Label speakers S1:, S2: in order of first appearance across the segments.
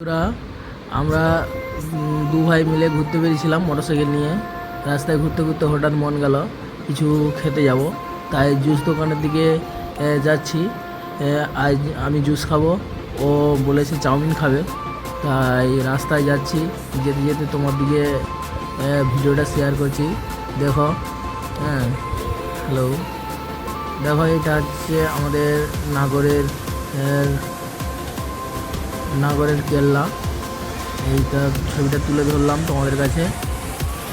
S1: বন্ধুরা, আমরা দু ভাই মিলে ঘুরতে বেরিয়েছিলাম মোটরসাইকেল নিয়ে। রাস্তায় ঘুরতে ঘুরতে হঠাৎ মন গেল কিছু খেতে যাব, তাই জুস দোকানের দিকে যাচ্ছি। আজ আমি জুস খাবো, ও বলেছে চাউমিন খাবে, তাই রাস্তায় যাচ্ছি। যেতে যেতে তোমার দিকে ভিডিওটা শেয়ার করছি, দেখো। হ্যাঁ, হ্যালো, দেখো এটা হচ্ছে আমাদের নাগরের কেল্লা। এইটা ছবিটা তুলে ধরলাম তোমাদের কাছে।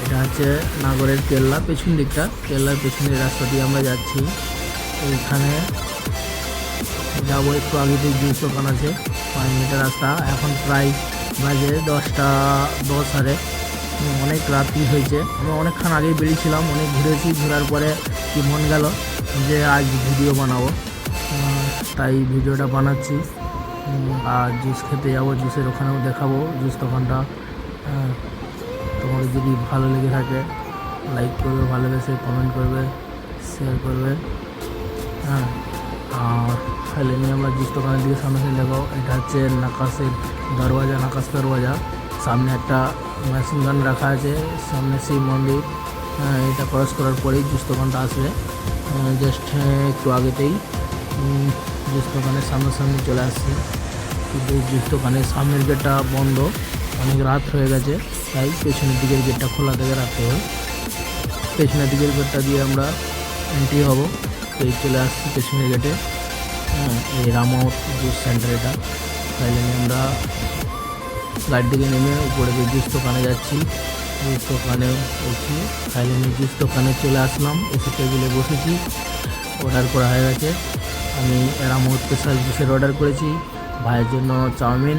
S1: এটা হচ্ছে নাগরের কেল্লা, পেছন দিকটা, কেল্লার পেছনের রাস্তা দিয়ে আমরা যাচ্ছি। এইখানে যাবো, একটু আগেতেই জুস দোকান আছে, 5 মিনিটের রাস্তা। এখন প্রায় বাজে 10টা 10 সাড়ে। অনেক রাত্রি হয়েছে, আমরা অনেকক্ষণ আগেই বেরিয়েছিলাম, অনেক ঘুরেছি। ঘোরার পরে কি মন গেল যে আজ ভিডিও বানাবো, তাই ভিডিওটা বানাচ্ছি। আর জুস খেতে যাবো, জুসের ওখানেও দেখাবো জুস দোকানটা। তোমাদের যদি ভালো লেগে থাকে লাইক করবে, ভালোবেসে কমেন্ট করবে, শেয়ার করবে। হ্যাঁ, আর ফাইলে নিয়ে আমরা জুস দোকানের দিকে সামনে দেখো। এটা হচ্ছে নাকাশ দরওয়াজা। সামনে একটা মেশিন গান রাখা আছে, সামনে শিব মন্দির। এটা ক্রস করার পরেই জুস দোকানটা আসবে। জাস্ট একটু আগেতেই জুস দোকানের সামনাসামনি চলে আসছে, কিন্তু জুস দোকানের সামনের গেটটা বন্ধ, অনেক রাত হয়ে গেছে, তাই পেছনের দিকের গেটটা খোলা থেকে রাখতে হবে। পেছনের দিকের গেটটা দিয়ে আমরা এন্ট্রি হব। এই চলে আসছি পেছনের গেটে। এই রামাউত জুস সেন্টার এটা। তাই আমরা গাড়ি থেকে নেমে উপরে গিয়ে জুস দোকানে যাচ্ছি। জুস দোকানে এসে ফাইলে জুস দোকানে চলে আসলাম, এসে টেবিলে বসেছি। অর্ডার করা হয়ে গেছে। আমি রামাউত স্পেশাল জুসের অর্ডার করেছি, ভাইয়ের জন্য চাউমিন।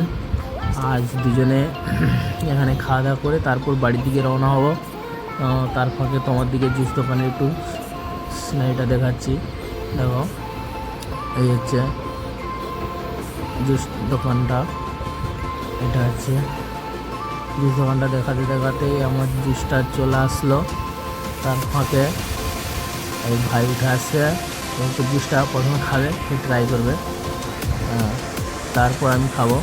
S1: আজ দুজনে এখানে খাওয়া দাওয়া করে তারপর বাড়ির দিকে রওনা হব। তার ফাঁকে তোমার দিকে জুস দোকানে একটু স্নাইটা দেখাচ্ছি, দেখো। এই হচ্ছে জুস দোকানটা, এটা হচ্ছে জুস দোকানটা। দেখাতে দেখাতেই আমার জুসটা চলে আসলো। তার ফাঁকে এই ভাই উঠে আসছে, একটু জুসটা প্রথমে খাবে, ট্রাই করবে, তারপর আমি খাবো।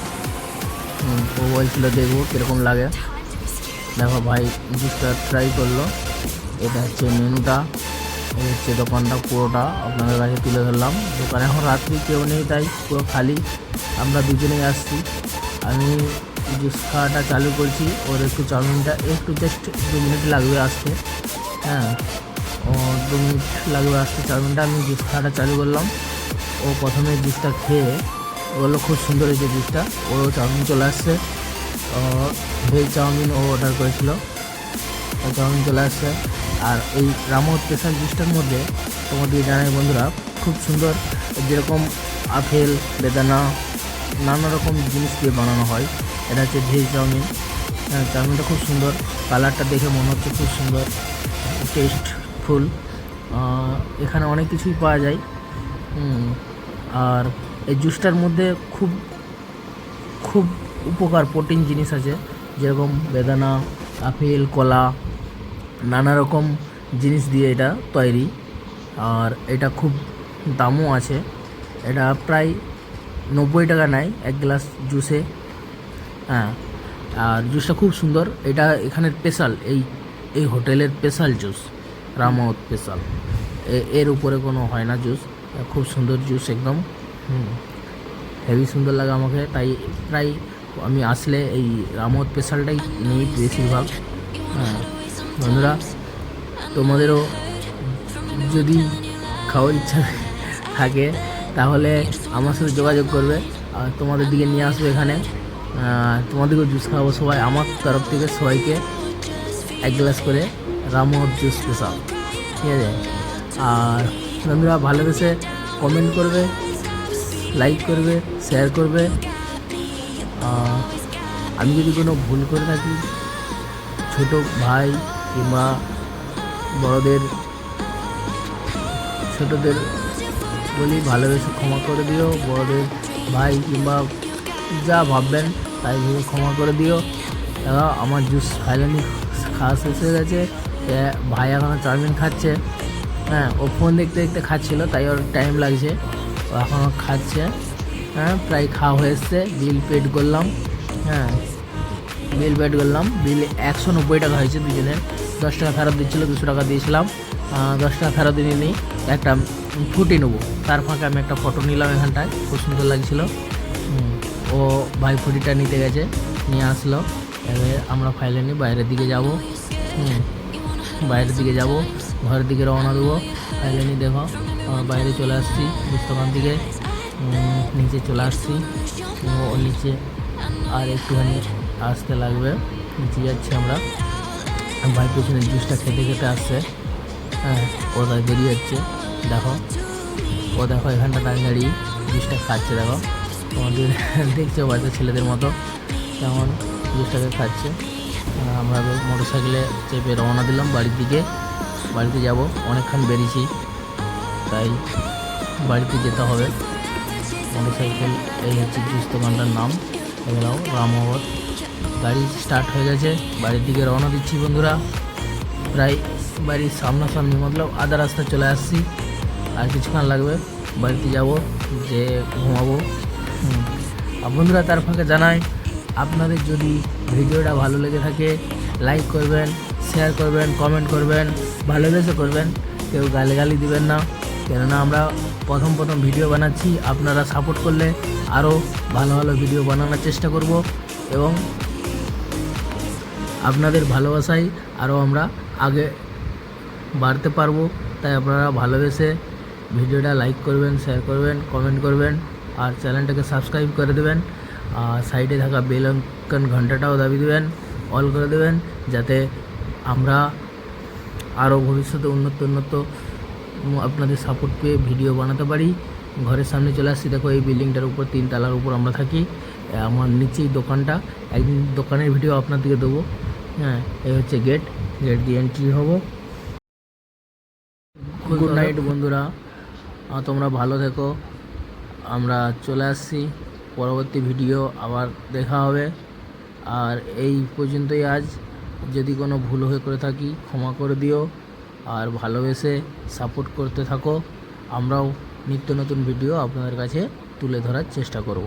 S1: ও বলছিল দেখবো কীরকম লাগে। দেখো ভাই জুসটা ট্রাই করলো। এটা হচ্ছে মেনুটা, এই হচ্ছে দোকানটা পুরোটা আপনাদের কাছে তুলে ধরলাম। দোকানে এখন রাত্রি কেউ নেই, তাই পুরো খালি, আমরা দুজনেই আসছি। আমি জুস খাওয়াটা চালু করছি, ওর একটু চাউমিনটা একটু জাস্ট 2 মিনিট লাগবে আসতে। হ্যাঁ, ও 2 মিনিট লাগবে আসতে চাউমিনটা। আমি জুস খাওয়াটা চালু করলাম। ও প্রথমে জুসটা খেয়ে বললো খুব সুন্দর হয়েছে জুসটা। ওরও চাউমিন চলে আসছে, ভেজ চাউমিন ও অর্ডার করেছিল, ও চাউমিন চলে আসছে। আর এই রামাউত স্পেশাল জুসটার মধ্যে তোমাদের জানাই বন্ধুরা, খুব সুন্দর, যেরকম আপেল, বেদানা, নানা রকম জিনিস দিয়ে বানানো হয়। এটা হচ্ছে ভেজ চাউমিন। চাউমিনটা খুব সুন্দর, কালারটা দেখে মনে হচ্ছে খুব সুন্দর, টেস্টফুল। এখানে অনেক কিছুই পাওয়া যায়। আর এই জুসটার মধ্যে খুব খুব উপকার প্রোটিন জিনিস আছে, যেরকম বেদানা, আপেল, কলা, নানা রকম জিনিস দিয়ে এটা তৈরি। আর এটা খুব দামও আছে, এটা প্রায় 90 টাকা নেয় 1 গ্লাস জুসে। হ্যাঁ, আর জুসটা খুব সুন্দর। এটা এখানের স্পেশাল, এই হোটেলের স্পেশাল জুস, রামাউত স্পেশাল। এর উপরে কোনো হয় না জুস। খুব সুন্দর জুস একদম, হেভি সুন্দর লাগে আমাকে, তাই প্রায় আমি আসলে এই রামাউত স্পেশালটাই নিই বেশিরভাগ। হ্যাঁ বন্ধুরা, তোমাদেরও যদি খাওয়ার ইচ্ছা থাকে তাহলে আমার সাথে যোগাযোগ করবে, আর তোমাদের দিকে নিয়ে আসবে এখানে। তোমাদেরকেও জুস খাওয়াবো সবাই, আমার তরফ থেকে সবাইকে 1 গ্লাস করে রামাউত জুস স্পেশাল, ঠিক আছে। আর বন্ধুরা ভালোবেসে কমেন্ট করবে, লাইক করবে, শেয়ার করবে। আমি যদি কোনো ভুল করে থাকি, ছোটো ভাই কিংবা ছোটদের বলি ভালোবেসে ক্ষমা করে দিও। বড়দের ভাই কিংবা যা ভাববেন তাই ভেবে ক্ষমা করে দিও। দাদা আমার জুস ফাইনালি খাওয়া শেষ হয়ে গেছে। ভাই এখনও চাউমিন খাচ্ছে। হ্যাঁ, ও ফোন দেখতে দেখতে খাচ্ছিলো, তাই ওর টাইম লাগছে, ও এখনও খাচ্ছে। হ্যাঁ, প্রায় খাওয়া হয়ে এসছে, বিল পেড করলাম। হ্যাঁ, বিল পেড করলাম। বিল 190 টাকা হয়েছে দুজনের। 10 টাকা ফেরত দিচ্ছিলো, 200 টাকা দিয়েছিলাম। 10 টাকা ফেরত দিয়ে নিই, একটা ফুটি নেবো। তার ফাঁকে আমি একটা ফটো নিলাম এখানটায়, খুব সুন্দর লাগছিলো। ও ভাই ফুটিটা নিতে গেছে, নিয়ে আসলো। এবার আমরা ফাইনালি বাইরের দিকে যাব। বাইরের দিকে যাব, ঘরের দিকে রওনা দেবো। ফাইনালি দেখো আমরা বাইরে চলে আসছি দোকান থেকে, নিচে চলে আসছি। ও নিচে আর একটুখানি আসতে লাগবে, নিচে যাচ্ছি আমরা। ভাই পেছনে জুসটা খেতে খেতে আসছে। হ্যাঁ, ও তাই বেরিয়ে যাচ্ছে। দেখো এখানটা দাঁড়িয়ে দাঁড়িয়ে জুসটা খাচ্ছে। দেখো তোমাদের দেখছো বাচ্চা ছেলেদের মতো কেমন জুসটাকে খাচ্ছে। আমরা মোটর সাইকেলে চেপে রওনা দিলাম বাড়ির দিকে। বাড়িতে যাব, অনেকক্ষণ বেরিয়েছি, তাই বাড়িতে যেতে হবে। মোটর সাইকেল, এই হচ্ছে জুস দোকানটার নাম, এগুলো রামনগর। গাড়ি স্টার্ট হয়ে গেছে, বাড়ির দিকে রওনা দিচ্ছি বন্ধুরা। প্রায় বাড়ির সামনাসামনি, মতলব আধা রাস্তা চলে আসছি। আর কিছুক্ষণ লাগবে, বাড়িতে যাব, যে ঘুমাবো। আর বন্ধুরা তার ফাঁকে জানাই, আপনাদের যদি ভিডিওটা ভালো লেগে থাকে লাইক করবেন, শেয়ার করবেন, কমেন্ট করবেন, ভালোবেসে করবেন। কেউ গালি দিবেন না, কেননা আমরা প্রথম ভিডিও বানাচ্ছি। আপনারা সাপোর্ট করলে আরও ভালো ভিডিও বানানোর চেষ্টা করব, এবং আপনাদের ভালোবাসায় আরও আমরা আগে বাড়তে পারবো। তাই আপনারা ভালোবেসে ভিডিওটা লাইক করবেন, শেয়ার করবেন, কমেন্ট করবেন, আর চ্যানেলটাকে সাবস্ক্রাইব করে দেবেন। আর সাইডে থাকা বেল আইকন ঘন্টাটাও দাবি দেবেন, অল করে দেবেন, যাতে আমরা আরও ভবিষ্যতে উন্নত আপনাদের সাপোর্ট পেয়ে ভিডিও বানাতে পারি। ঘরের সামনে চলে আসছি, দেখো এই বিল্ডিংটার উপর, 3 তলার উপর আমরা থাকি। আমার নিচেই দোকানটা, একদিন দোকানের ভিডিও আপনাদেরকে দেবো। হ্যাঁ, এই হচ্ছে গেট দিয়ে এন্ট্রি হব। গুড নাইট বন্ধুরা, তোমরা ভালো থেকো। আমরা চলে আসছি, পরবর্তী ভিডিও আবার দেখা হবে। আর এই পর্যন্তই আজ। যদি কোনো ভুল হয়ে করে থাকি ক্ষমা করে দিও, আর ভালোবেসে সাপোর্ট করতে থাকো। আমরাও নিত্য নতুন ভিডিও আপনাদের কাছে তুলে ধরার চেষ্টা করব।